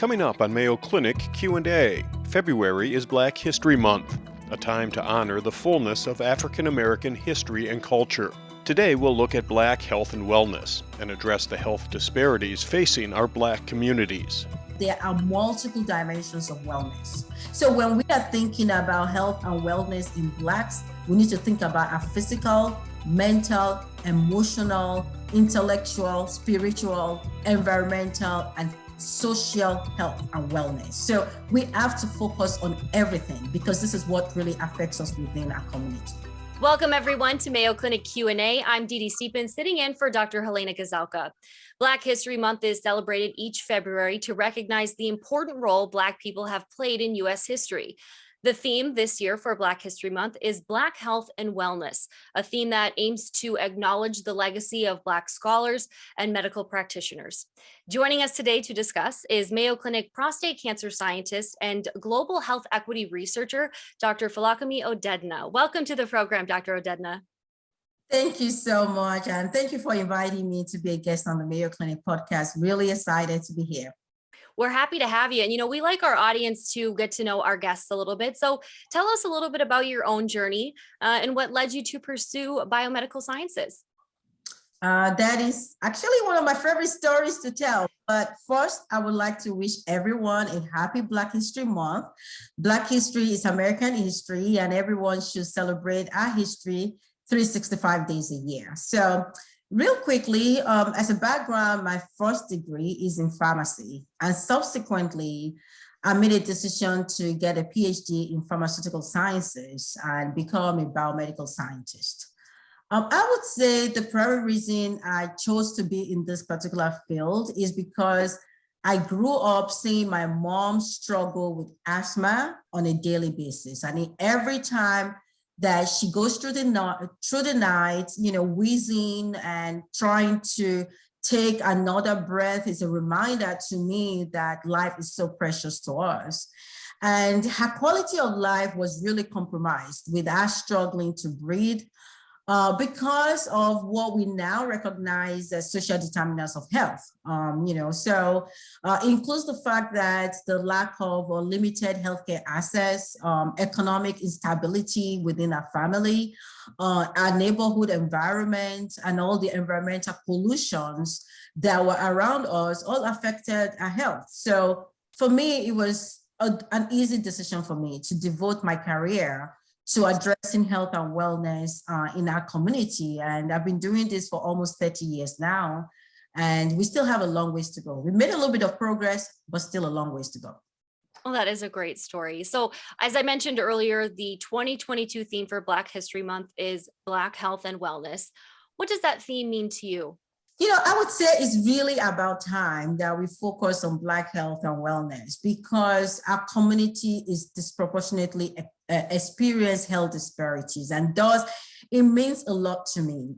Coming up on Mayo Clinic Q&A, February is Black History Month, a time to honor the fullness of African American history and culture. Today we'll look at Black health and wellness and address the health disparities facing our Black communities. There are multiple dimensions of wellness. So when we are thinking about health and wellness in Blacks, we need to think about our physical, mental, emotional, intellectual, spiritual, environmental, and social health and wellness. So we have to focus on everything because this is what really affects us within our community. Welcome everyone to Mayo Clinic Q&A. I'm Dee Dee Steepens, sitting in for Dr. Helena Gazalka. Black History Month is celebrated each February to recognize the important role Black people have played in U.S. history. The theme this year for Black History Month is Black health and wellness, a theme that aims to acknowledge the legacy of Black scholars and medical practitioners. Joining us today to discuss is Mayo Clinic prostate cancer scientist and global health equity researcher, Dr. Folakemi Odedina. Welcome to the program, Dr. Odedina. Thank you so much, and thank you for inviting me to be a guest on the Mayo Clinic podcast. Really excited to be here. We're happy to have you. And, we like our audience to get to know our guests a little bit. So tell us a little bit about your own journey and what led you to pursue biomedical sciences. That is actually one of my favorite stories to tell. But first, I would like to wish everyone a happy Black History Month. Black history is American history, and everyone should celebrate our history 365 days a year. So real quickly, as a background, my first degree is in pharmacy, and subsequently, I made a decision to get a PhD in pharmaceutical sciences and become a biomedical scientist. I would say the primary reason I chose to be in this particular field is because I grew up seeing my mom struggle with asthma on a daily basis. I mean, every time that she goes through the night, wheezing and trying to take another breath is a reminder to me that life is so precious to us. And her quality of life was really compromised with her struggling to breathe because of what we now recognize as social determinants of health. Includes the fact that the lack of or limited healthcare access, economic instability within our family, our neighborhood environment, and all the environmental pollutions that were around us all affected our health. So for me, it was an easy decision for me to devote my career to addressing health and wellness in our community. And I've been doing this for almost 30 years now, and we still have a long ways to go. We made a little bit of progress, but still a long ways to go. Well, that is a great story. So as I mentioned earlier, the 2022 theme for Black History Month is Black health and wellness. What does that theme mean to you? I would say it's really about time that we focus on Black health and wellness because our community is disproportionately experience health disparities, and thus it means a lot to me.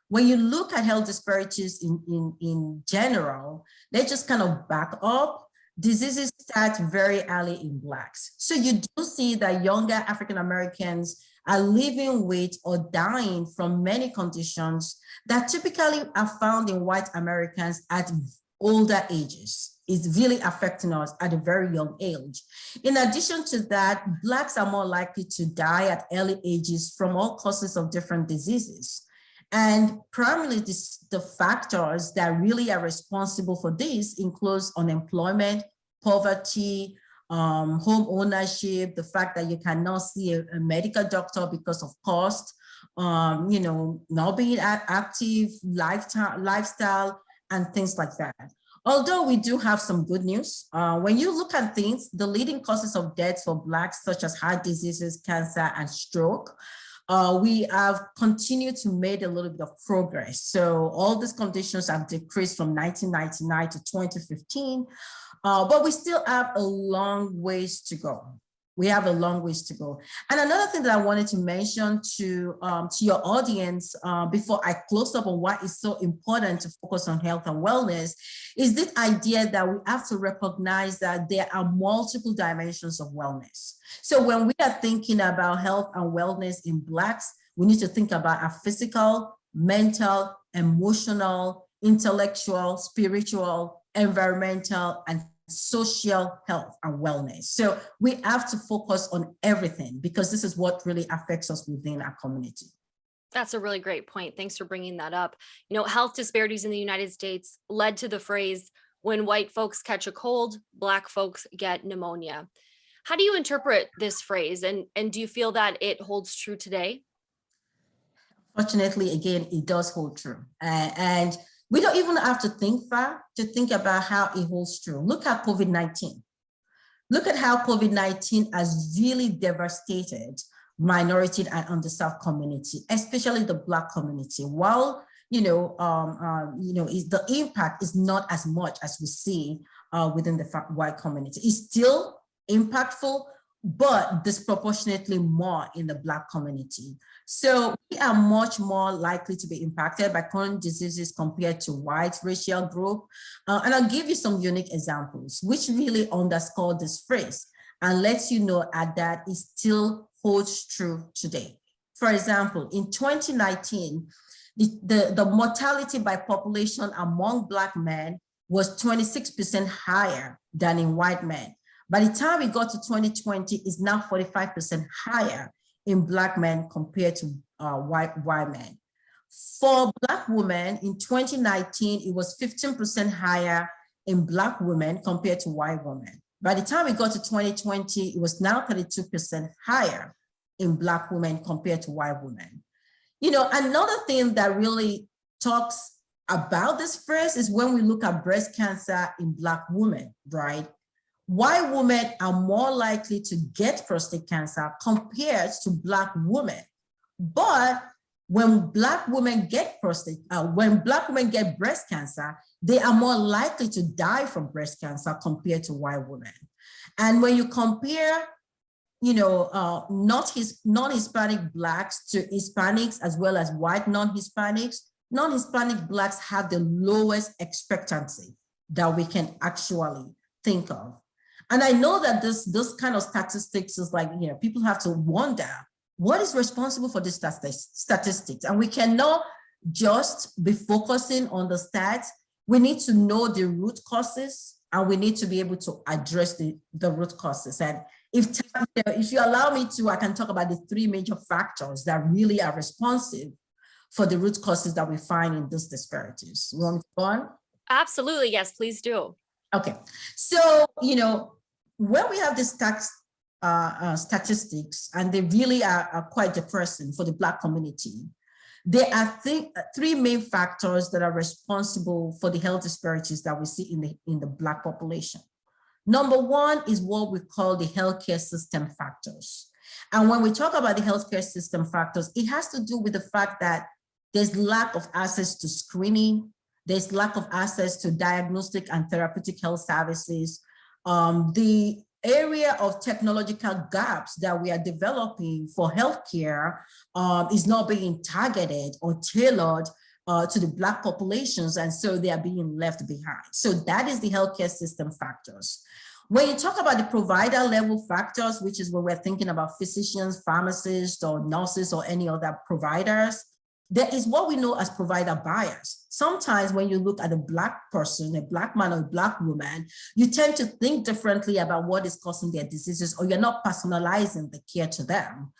When you look at health disparities in general, they just kind of back up. Diseases start very early in Blacks. So you do see that younger African Americans are living with or dying from many conditions that typically are found in white Americans at older ages. It's really affecting us at a very young age. In addition to that, Blacks are more likely to die at early ages from all causes of different diseases. And primarily the factors that really are responsible for this includes unemployment, poverty, home ownership, the fact that you cannot see a medical doctor because of cost, not being active, lifestyle, and things like that. Although we do have some good news, when you look at things, the leading causes of death for Blacks, such as heart diseases, cancer, and stroke, we have continued to make a little bit of progress. So all these conditions have decreased from 1999 to 2015, but we still have a long ways to go. We have a long ways to go. And another thing that I wanted to mention to your audience before I close up on why it's so important to focus on health and wellness is this idea that we have to recognize that there are multiple dimensions of wellness. So when we are thinking about health and wellness in Blacks, we need to think about our physical, mental, emotional, intellectual, spiritual, environmental, and social health and wellness. So we have to focus on everything because this is what really affects us within our community. That's a really great point. Thanks for bringing that up. Health disparities in the United States led to the phrase, when white folks catch a cold, Black folks get pneumonia. How do you interpret this phrase? And do you feel that it holds true today? Fortunately, again, it does hold true. And we don't even have to think far to think about how it holds true. Look at COVID-19. Look at how COVID-19 has really devastated minority and underserved community, especially the Black community. While the impact is not as much as we see within the white community. It's still impactful, but disproportionately more in the Black community. So we are much more likely to be impacted by chronic diseases compared to white racial group. And I'll give you some unique examples, which really underscore this phrase and lets you know that it still holds true today. For example, in 2019, the mortality by population among Black men was 26% higher than in white men. By the time we got to 2020, it's now 45% higher in Black men compared to white men. For Black women in 2019, it was 15% higher in Black women compared to white women. By the time we got to 2020, it was now 32% higher in Black women compared to white women. Another thing that really talks about this phrase is when we look at breast cancer in Black women, right? White women are more likely to get prostate cancer compared to Black women. But when Black women get breast cancer, they are more likely to die from breast cancer compared to white women. And when you compare, non-Hispanic Blacks to Hispanics as well as white non-Hispanics Blacks have the lowest expectancy that we can actually think of. And I know that this kind of statistics is like, people have to wonder what is responsible for this statistics. And we cannot just be focusing on the stats. We need to know the root causes and we need to be able to address the root causes. And if you allow me to, I can talk about the three major factors that really are responsive for the root causes that we find in these disparities. You want me to go on? Absolutely, yes, please do. Okay, so, when we have these statistics, and they really are quite depressing for the Black community, there are three main factors that are responsible for the health disparities that we see in the Black population. Number one is what we call the healthcare system factors. And when we talk about the healthcare system factors, it has to do with the fact that there's lack of access to screening, there's lack of access to diagnostic and therapeutic health services. The area of technological gaps that we are developing for healthcare is not being targeted or tailored to the Black populations, and so they are being left behind. So that is the healthcare system factors. When you talk about the provider level factors, which is when we're thinking about physicians, pharmacists, or nurses, or any other providers, there is what we know as provider bias. Sometimes when you look at a Black person, a Black man or a Black woman, you tend to think differently about what is causing their diseases, or you're not personalizing the care to them.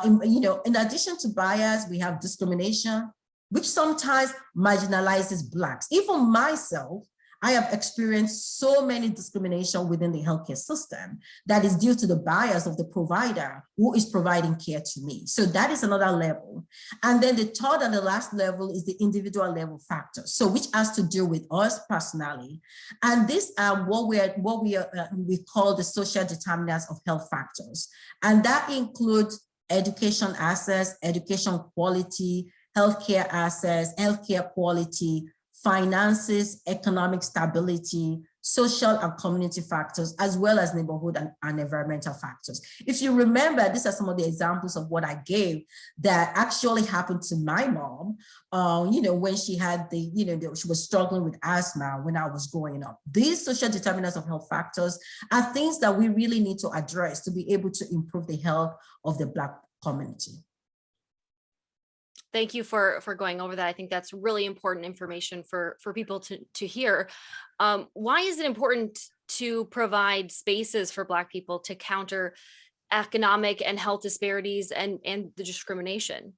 In addition to bias, we have discrimination, which sometimes marginalizes Blacks. Even myself, I have experienced so many discrimination within the healthcare system that is due to the bias of the provider who is providing care to me. So that is another level. And then the third and the last level is the individual level factors. So which has to do with us personally. And these are what we call the social determinants of health factors. And that includes education access, education quality, healthcare access, healthcare quality, finances, economic stability, social and community factors, as well as neighborhood and environmental factors. If you remember, these are some of the examples of what I gave that actually happened to my mom, when she had she was struggling with asthma when I was growing up. These social determinants of health factors are things that we really need to address to be able to improve the health of the Black community. Thank you for going over that. I think that's really important information for people to hear. Why is it important to provide spaces for Black people to counter economic and health disparities and the discrimination?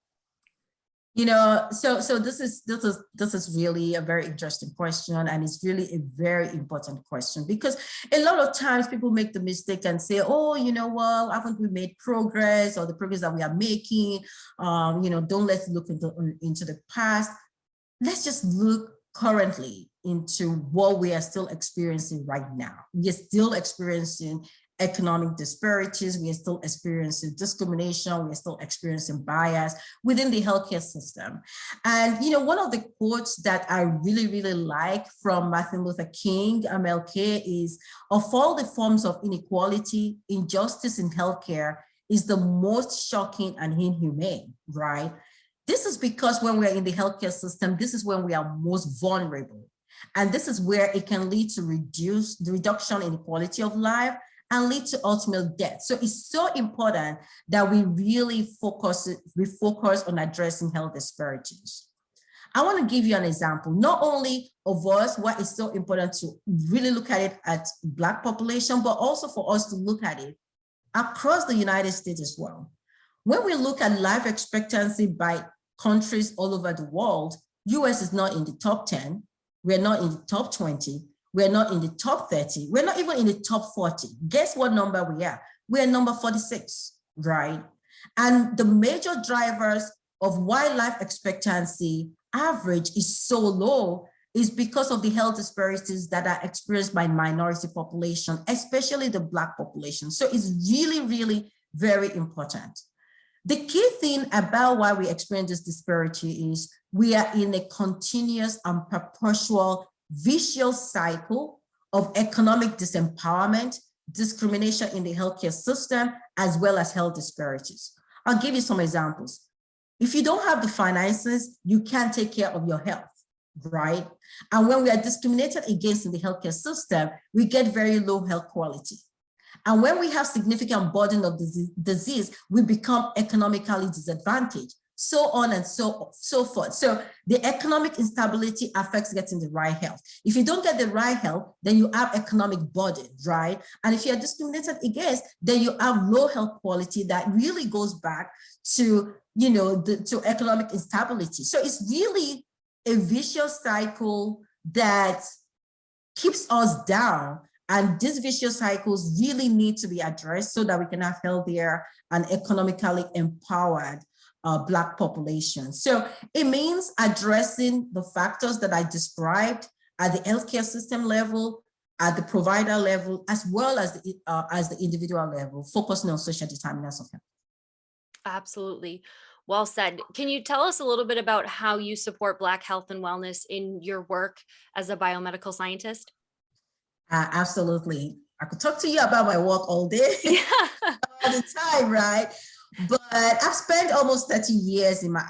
So this is really a very interesting question, and it's really a very important question, because a lot of times people make the mistake and say, oh, haven't we made progress, or the progress that we are making, don't let's look into the past. Let's just look currently into what we are still experiencing right now. We are still experiencing economic disparities. We are still experiencing discrimination. We are still experiencing bias within the healthcare system. And, one of the quotes that I really, really like from Martin Luther King, MLK, is, of all the forms of inequality, injustice in healthcare is the most shocking and inhumane, right? This is because when we're in the healthcare system, this is when we are most vulnerable. And this is where it can lead to the reduction in the quality of life and lead to ultimate death. So it's so important that we really focus on addressing health disparities. I want to give you an example, not only of us, what is so important to really look at it at Black population, but also for us to look at it across the United States as well. When we look at life expectancy by countries all over the world, US is not in the top 10, we're not in the top 20, we're not in the top 30. We're not even in the top 40. Guess what number we are? We're number 46, right? And the major drivers of why life expectancy average is so low is because of the health disparities that are experienced by minority population, especially the Black population. So it's really, really very important. The key thing about why we experience this disparity is we are in a continuous and perpetual vicious cycle of economic disempowerment, discrimination in the healthcare system, as well as health disparities. I'll give you some examples. If you don't have the finances, you can't take care of your health, right? And when we are discriminated against in the healthcare system, we get very low health quality. And when we have significant burden of disease, we become economically disadvantaged. So on and so forth. So the economic instability affects getting the right health. If you don't get the right health, then you have economic burden, right? And if you are discriminated against, then you have low health quality that really goes back to, to economic instability. So it's really a vicious cycle that keeps us down. And these vicious cycles really need to be addressed so that we can have healthier and economically empowered Black population. So it means addressing the factors that I described at the healthcare system level, at the provider level, as well as the individual level, focusing on social determinants of health. Absolutely. Well said. Can you tell us a little bit about how you support Black health and wellness in your work as a biomedical scientist? Absolutely. I could talk to you about my work all day, all the time, right? But I've spent almost 30 years in my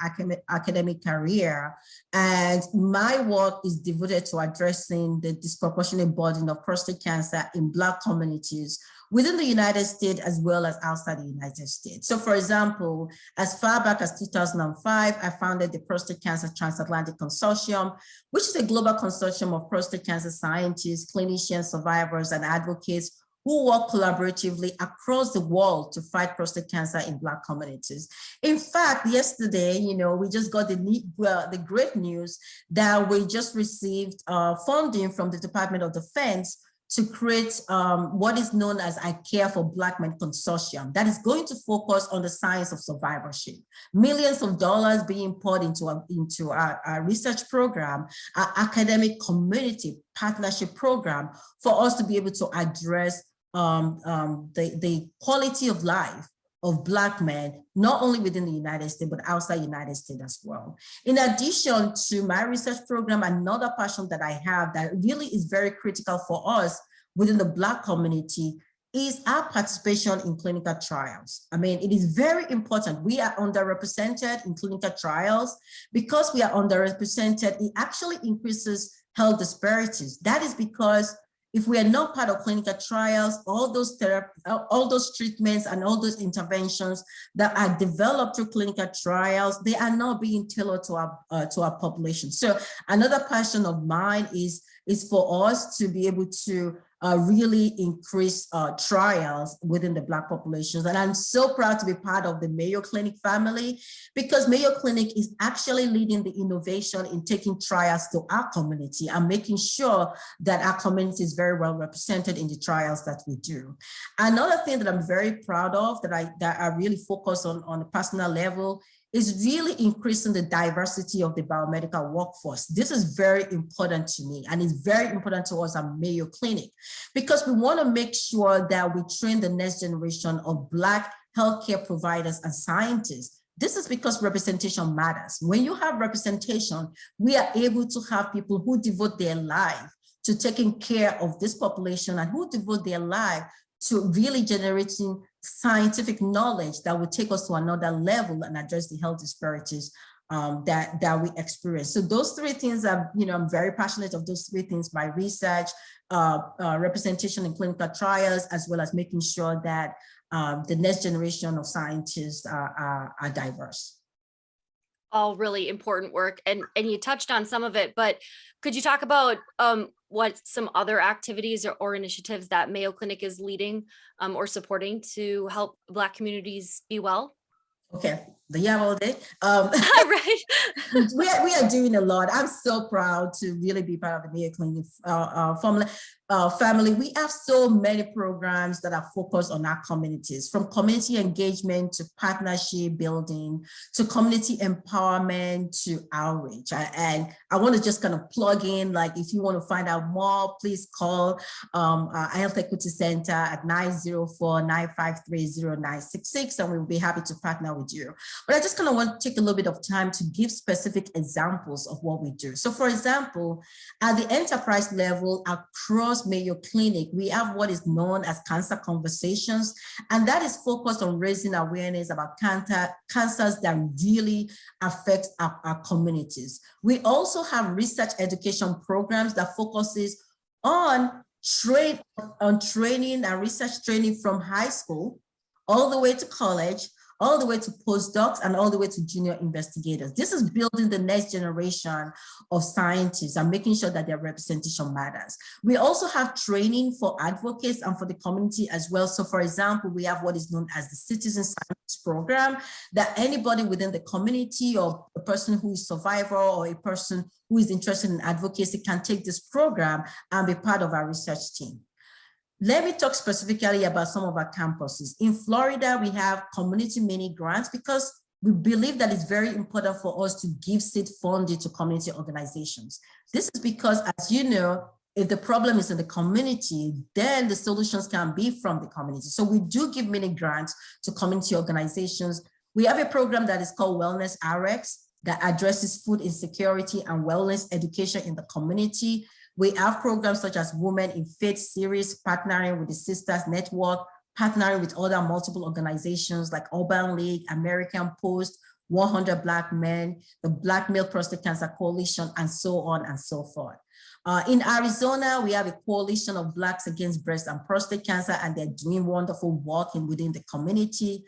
academic career, and my work is devoted to addressing the disproportionate burden of prostate cancer in Black communities within the United States as well as outside the United States. So for example, as far back as 2005, I founded the Prostate Cancer Transatlantic Consortium, which is a global consortium of prostate cancer scientists, clinicians, survivors, and advocates who work collaboratively across the world to fight prostate cancer in Black communities. In fact, yesterday, we just got the great news that we just received funding from the Department of Defense to create what is known as I Care for Black Men Consortium that is going to focus on the science of survivorship. Millions of dollars being poured into our research program, our academic community partnership program, for us to be able to address the quality of life of Black men, not only within the United States, but outside the United States as well. In addition to my research program, another passion that I have that really is very critical for us within the Black community is our participation in clinical trials. I mean, it is very important. We are underrepresented in clinical trials. Because we are underrepresented, it actually increases health disparities. That is because if we are not part of clinical trials, all those treatments and all those interventions that are developed through clinical trials, they are not being tailored to our population. So another passion of mine is is for us to be able to really increase trials within the Black populations. And I'm so proud to be part of the Mayo Clinic family, because Mayo Clinic is actually leading the innovation in taking trials to our community and making sure that our community is very well represented in the trials that we do. Another thing that I'm very proud of, that I really focus on a personal level, is really increasing the diversity of the biomedical workforce. This is very important to me, and it's very important to us at Mayo Clinic, because we want to make sure that we train the next generation of Black healthcare providers and scientists. This is because representation matters. When you have representation, we are able to have people who devote their life to taking care of this population and who devote their life to really generating scientific knowledge that will take us to another level and address the health disparities that we experience. So those three things are, I'm very passionate of those three things: my research, representation in clinical trials, as well as making sure that the next generation of scientists are diverse. All really important work, and you touched on some of it, but could you talk about what some other activities or initiatives that Mayo Clinic is leading or supporting to help Black communities be well? Okay, all day. Right. we are doing a lot. I'm so proud to really be part of the Mayo Clinic family. We have so many programs that are focused on our communities, from community engagement to partnership building to community empowerment to outreach. And I want to just kind of plug in, like, if you want to find out more, please call our Health Equity Center at 904-953-0966, and we'll be happy to partner with you. But I just kind of want to take a little bit of time to give specific examples of what we do. So for example, at the enterprise level across Mayo Clinic, we have what is known as Cancer Conversations, and that is focused on raising awareness about cancers that really affect our communities. We also have research education programs that focuses on training and research training from high school all the way to college, all the way to postdocs, and all the way to junior investigators. This is building the next generation of scientists and making sure that their representation matters. We also have training for advocates and for the community as well. So for example, we have what is known as the Citizen Science Program, that anybody within the community or a person who is a survivor or a person who is interested in advocacy can take this program and be part of our research team. Let me talk specifically about some of our campuses. In Florida, we have community mini grants because we believe that it's very important for us to give seed funding to community organizations. This is because, as you know, if the problem is in the community, then the solutions can be from the community. So we do give mini grants to community organizations. We have a program that is called Wellness RX that addresses food insecurity and wellness education in the community. We have programs such as Women in Faith series, partnering with the Sisters Network, partnering with other multiple organizations like Urban League, American Post, 100 Black Men, the Black Male Prostate Cancer Coalition, and so on and so forth. In Arizona, we have a coalition of Blacks against breast and prostate cancer, and they're doing wonderful work within the community.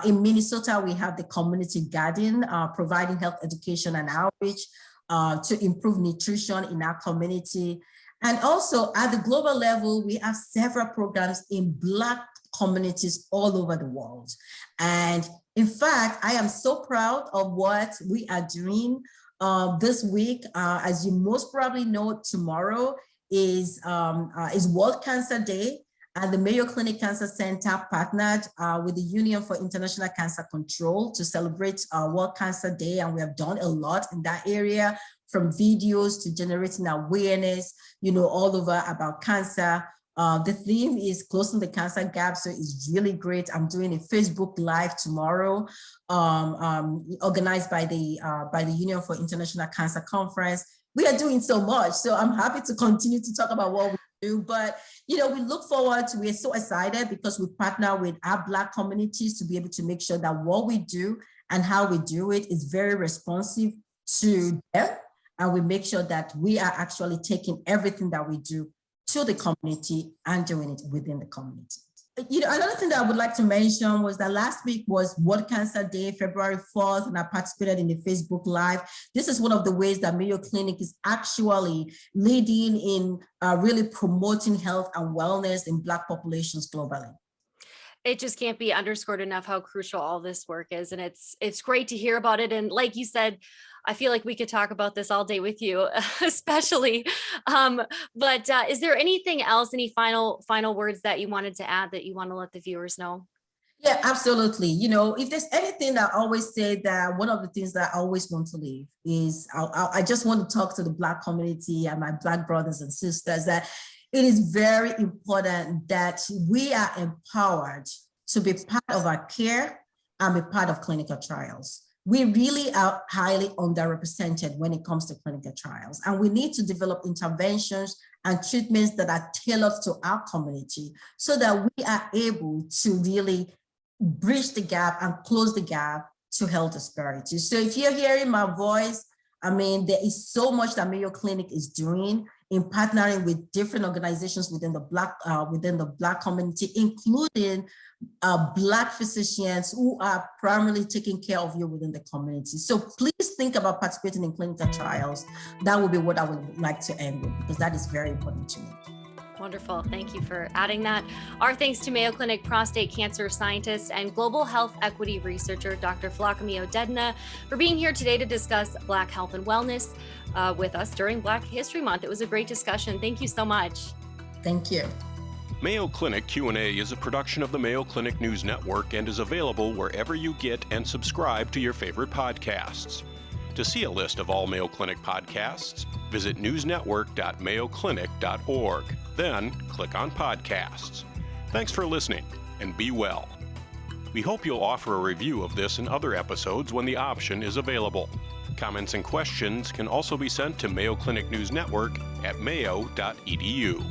In Minnesota, we have the Community Garden, providing health education and outreach to improve nutrition in our community. And also at the global level, we have several programs in Black communities all over the world. And in fact, I am so proud of what we are doing this week. As you most probably know, tomorrow is World Cancer Day. And the Mayo Clinic Cancer Center partnered with the Union for International Cancer Control to celebrate World Cancer Day. And we have done a lot in that area, from videos to generating awareness, all over about cancer. The theme is Closing the Cancer Gap, so it's really great. I'm doing a Facebook Live tomorrow, organized by the Union for International Cancer Conference. We are doing so much, so I'm happy to continue to talk about what we do. But we look forward to, we're so excited because we partner with our Black communities to be able to make sure that what we do and how we do it is very responsive to them. And we make sure that we are actually taking everything that we do to the community and doing it within the community. Another thing that I would like to mention was that last week was World Cancer Day, February 4th, and I participated in the Facebook Live. This is one of the ways that Mayo Clinic is actually leading in really promoting health and wellness in Black populations globally. It just can't be underscored enough how crucial all this work is. And it's great to hear about it. And like you said, I feel like we could talk about this all day with you, especially. But is there anything else, any final words that you wanted to add that you want to let the viewers know? Yeah, absolutely. If there's anything that I always say, that one of the things that I always want to leave is I just want to talk to the Black community and my Black brothers and sisters that it is very important that we are empowered to be part of our care and be part of clinical trials. We really are highly underrepresented when it comes to clinical trials, and we need to develop interventions and treatments that are tailored to our community so that we are able to really bridge the gap and close the gap to health disparities. So if you're hearing my voice, there is so much that Mayo Clinic is doing in partnering with different organizations within the Black community, including Black physicians who are primarily taking care of you within the community. So please think about participating in clinical trials. That would be what I would like to end with, because that is very important to me. Wonderful. Thank you for adding that. Our thanks to Mayo Clinic prostate cancer scientist and global health equity researcher, Dr. Folakemi Odedina, for being here today to discuss Black health and wellness with us during Black History Month. It was a great discussion. Thank you so much. Thank you. Mayo Clinic Q&A is a production of the Mayo Clinic News Network and is available wherever you get and subscribe to your favorite podcasts. To see a list of all Mayo Clinic podcasts, visit newsnetwork.mayoclinic.org. Then click on Podcasts. Thanks for listening, and be well. We hope you'll offer a review of this and other episodes when the option is available. Comments and questions can also be sent to Mayo Clinic News Network at mayo.edu.